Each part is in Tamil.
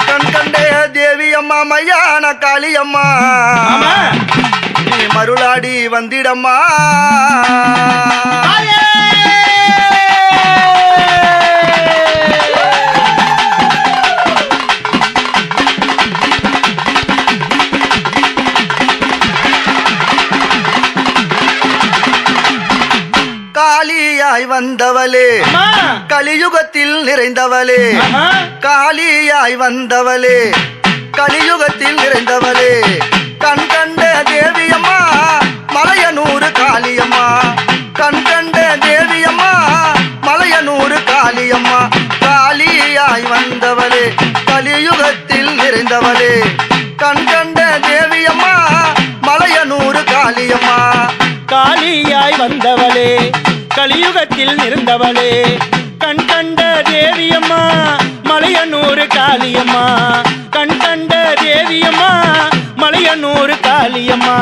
கண் கண்டே தேவி அம்மா மையான காளியம்மா நீ மருளாடி வந்திடம்மா காளியாய் வந்தவளே கலியுகத்தில் நிறைந்தவளே காளியாய் வந்தவளே கலியுகத்தில் நிறைந்தவளே கண் கண்ட தேவியம்மா மலையனூர் காளியம்மா கண் கண்ட தேவியம்மா மலையனூர் காளியம்மா காளியாய் வந்தவளே கலியுகத்தில் நிறைந்தவளே கண் கண்ட தேவியம்மா மலையனூர் காளியம்மா காளியாய் வந்தவளே கலியுகத்தில் இருந்தவளே கண் கண்ட தேவியம்மா மலையனூர் காளியம்மா கண் கண்ட தேவியம்மா மலையனூர் காளியம்மா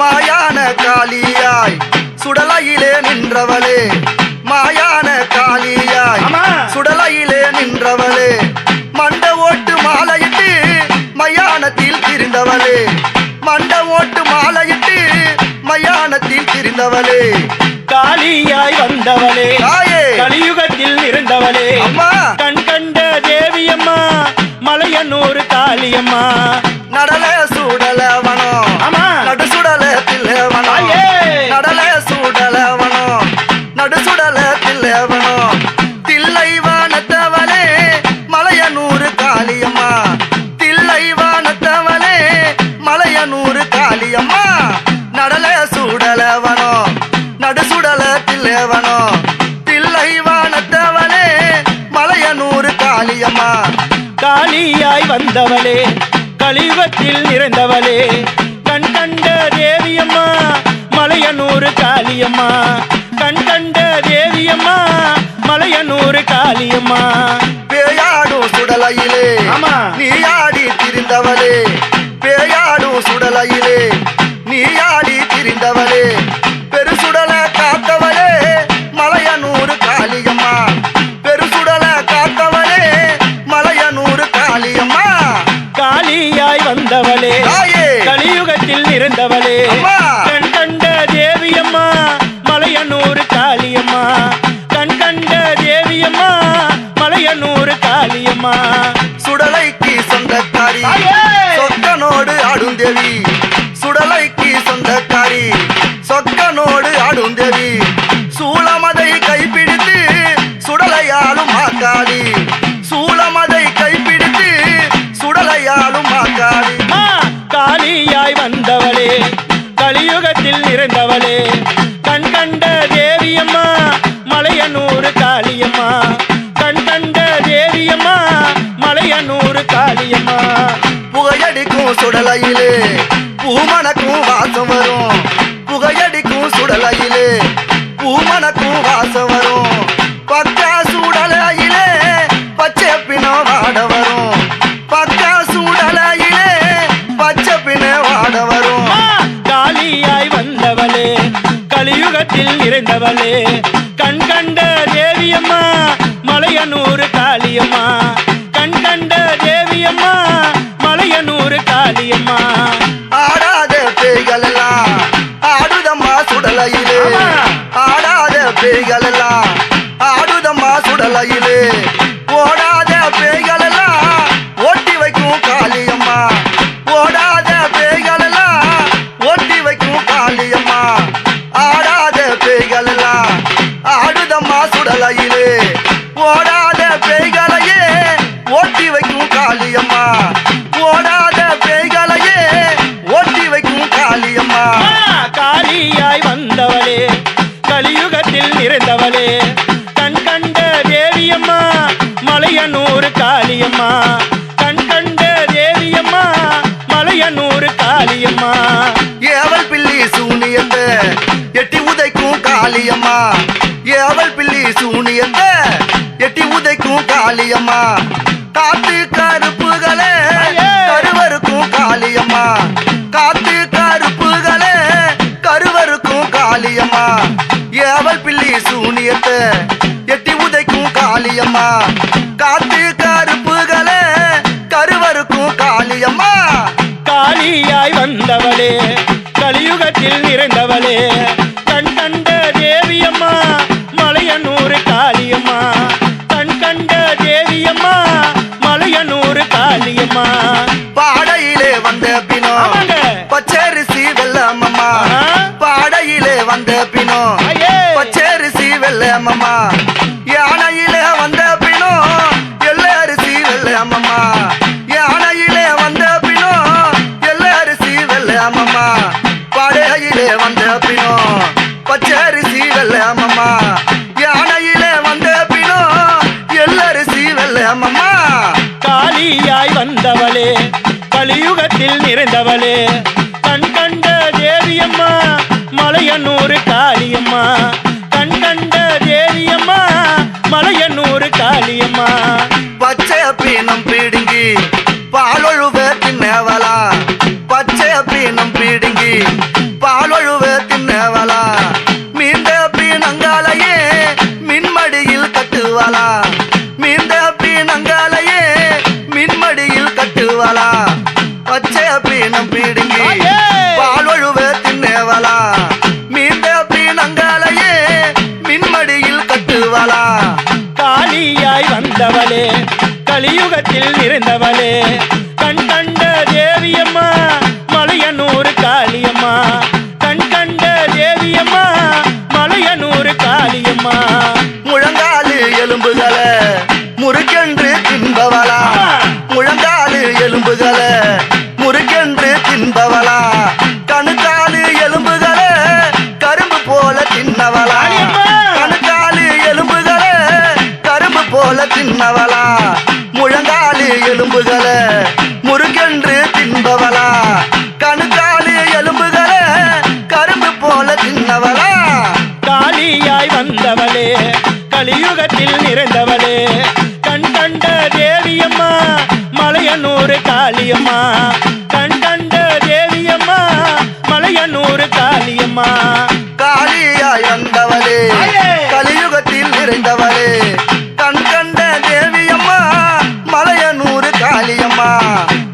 மாயான காளியாய் சுடலையிலே நின்றவளே மாயான காளியாய் சுடலையிலே நின்றவளே மண்ட ஓட்டு மாலையிட்டு மயானத்தில் திரிந்தவளே மண்ட ஓட்டு மாலையிட்டு மயானத்தில் திரிந்தவளே காளியாய் வந்தவளே கலியுகத்தில் இருந்தவளே கண் கண்ட தேவியம்மா மலையனூர் காளியம்மா நடல சூடலவனோ நடு சுடல தில்லவனோ நடல சூடலவனோ நடு சுடல தில்லவனோ தில்லை வானத்தவளே மலையனூர் காளியம்மா தில்லை வானத்தவளே மலையனூர் காளியம்மா நடல சூடலவனோ நடு சுடல தில்லவனோ தில்லை வானத்தவளே மலையனூர் காளியம்மா காளியாய் வந்தவளே கலியுகத்தில் நிறைந்தவளே கண் கண்ட தேவியம்மா மலையனூர் காளியம்மா கண் கண்ட தேவியம்மா மலையனூர் காளியம்மா பேயாடும் சுடலையிலே நீ ஆடி திரிந்தவளே பேயாடும் சுடலையிலே நீ ஆடி திரிந்தவளே பெருசுடல காத்தவளே மலையனூர் காளியம்மா பெருசுடல காத்தவளே மலையனூர் காளியம்மா காளியாய் வந்தவளே கலியுகத்தில் இருந்தவளே கண் கண்ட தேவியம்மா மலையனூர் காளியம்மா கண் கண்ட தேவியம்மா மலையனூர் காளியம்மா சுடலைக்கு சொந்தக்காரி சொக்கனோடு ஆடும் தேவி சுடலைக்கு சொந்தக்காரி சொக்கனோடு ஆடும் தேவி சூளமதை கைப்பிடித்து சுடலையாலும் மாக்காளி சூளமதை கைப்பிடித்து சுடலையாலும் மாக்காளி காளியாய் வந்தவளே கலியுகத்தில் நிறைந்தவளே கண் கண்ட தேவியம்மா மலையனூர் காளியம்மா கண் கண்ட தேவியம்மா மலையனூர் காளியம்மா புகையடிக்கும் சுடலையிலே பூமணக்கும் வாசம் வரும் புகையடிக்கும் சுடலையிலே பூமணக்கும் வாசம் வரும் பக்கா சுடலையிலே பச்சை பின வாட வரும் பக்கா சுடலையிலே பச்சை பின வாட வரும் காளியாய் வந்தவளே கலியுகத்தில் நிறைந்தவளே கண் கண்ட தேவியம்மா மலையனூர் காளியம்மா கண் கண்ட தேவியம்மா மலையனூர் காளியம்மா ஆடாத பேய்கள் எல்லாம் ஆடுதம்மா சுடலையிலே ஆடாத பேய்கள் எல்லாம் ஆடுதம்மா சுடலையிலே ஓடாத பேய்கள் எல்லாம் ஓட்டி வைக்கும் காளியம்மா ஓடாத பேய்கள் எல்லாம் ஓட்டி வைக்கும் காளியம்மா ஆடாத பேய்கள் எல்லாம் ஆடுதம்மா சுடலையிலே ஓடாத பேய்களையே ஓட்டி வைக்கும் காளியம்மா ஓடாத பேய்களையே ஓட்டி வைக்கும் காளியம்மா காளியாய் வந்தவளே கலியுகத்தில் நிறைந்தவளே கண் கண்ட தேவியம்மா மலையனூர் காளியம்மா கண் கண்ட தேவியம்மா மலையனூர் காளியம்மா ஏவல் பில்லி சூனியத்தை எட்டி உதைக்கும் காளியம்மா ஏவல் பில்லி சூனியத்தை எட்டி உதைக்கும் காளியம்மா காத்து கருப்புகளே கருவருக்கும் காளியம்மா காத்து கருப்புகளே கருவருக்கும் காளியம்மா ஏவல் பில்லி சூனியத்தை எட்டி உதைக்கும் காளியம்மா காத்து கரு காளியம்மா. பாடையிலே வந்த பினோ ஆமாங்க. பச்சரிசி வெள்ளமம்மா ஆஹா. பாடையிலே வந்த பினோ ஐயே. பச்சரிசி வெள்ளமம்மா யானையிலே வந்த பினோ எல்லை அரிசி வெள்ளமம்மா யானையிலே வந்த பினோ எல்லை அரிசி வெள்ளமம்மா பாடையிலே வந்த பினோ பச்சரிசி வெள்ளமம்மா யானையிலே வந்த பினோ எல்லை அரிசி வெள்ளமம்மா காளியாய் வந்தவளே கலியுகத்தில் நிறைந்தவளே கண் கண்ட தேவியம்மா மலையனூர் காளியம்மா. கண் கண்ட தேவியம்மா மலையனூர் காளியம்மா. பச்சை பீனம் பிடுங்கி பாலொழுவ தின்னவளா பச்சை பீனம் பிடுங்கி பாலொழுவ தின்னவளா மீந்த பீனங்காலையே மின்மடியில் கட்டுவலா மீந்த பீனங்காலையே மின்மடியில் கட்டுவலா பச்சை பீனம் பிடுங்கி பாலொழுவ தின்னவளா மீந்த பீனங்காலையே மின்மடியில் கட்டுவலா காளியாய் வந்தவளே கலியுகத்தில் நிறைந்தவளே கண் கண்ட தேவியம்மா மலையனூர் காளியம்மா. கண் கண்ட தேவியம்மா மலையனூர் காளியம்மா. முழங்காலு எலும்புகளை முறுக்கென்று தின்பவளா முழங்காலு எலும்புகளை முறுக்கென்று தின்பவளா கணுக்காலு எலும்புகளை கரும்பு போல தின்னவளா கணுக்காலு எலும்புகளை கரும்பு போல தின்னவளா முழங்காலு எலும்புகளை முறுக்கென்று தின்பவளா கணுக்காலு எலும்புகளை கரும்பு போல தின்னவளா காளியாய் வந்தவளே கலியுகத்தில் நிறைந்தவளே கண் கண்ட தேவியம்மா மலையனூர் காளியம்மா. கண் கண்ட தேவியம்மா மலையனூர் காளியம்மா. காளியாய் வந்தவளே கலியுகத்தில் நிறைந்தவளே கண் கண்ட தேவியம்மா மலையனூர் காளியம்மா.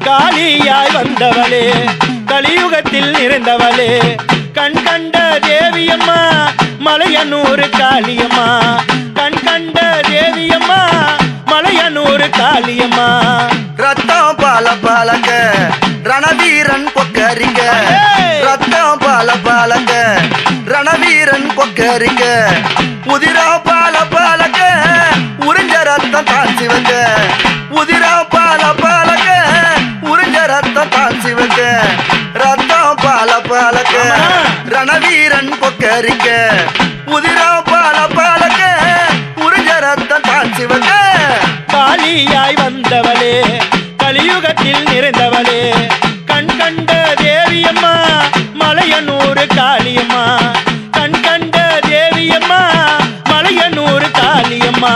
காளியாய் வந்தவளே கலியுகத்தில் நிறைந்தவளே கண் கண்ட தேவியம்மா மலையனூர் காளியம்மா. கண் கண்ட தேவியம்மா மலையனூர் காளியம்மா. ரத்தம் பால பாலங்க ரணவீரன் கொக்கரிங்க ரத்தம் பால பாலங்க ரணவீரன் கொக்கரிங்க உதிரா பால பாலங்க உறிஞ்ச ரத்தம் தான் சிவங்க உதிரா பால பாலங்க உறிஞ்ச ரத்தம் தான் சிவங்க ரத்தம் பால பாலங்க ரணவீரன் கொக்கரிங்க உதிரா பால பாலங்க உறிஞ்ச ரத்தம் தான் சிவங்க காளியாய் வந்தவளே கலியுகத்தில் நிறைந்தவளே கண் கண்ட தேவியம்மா மலையனூர் காளியம்மா. கண் கண்ட தேவியம்மா மலையனூர் காளியம்மா.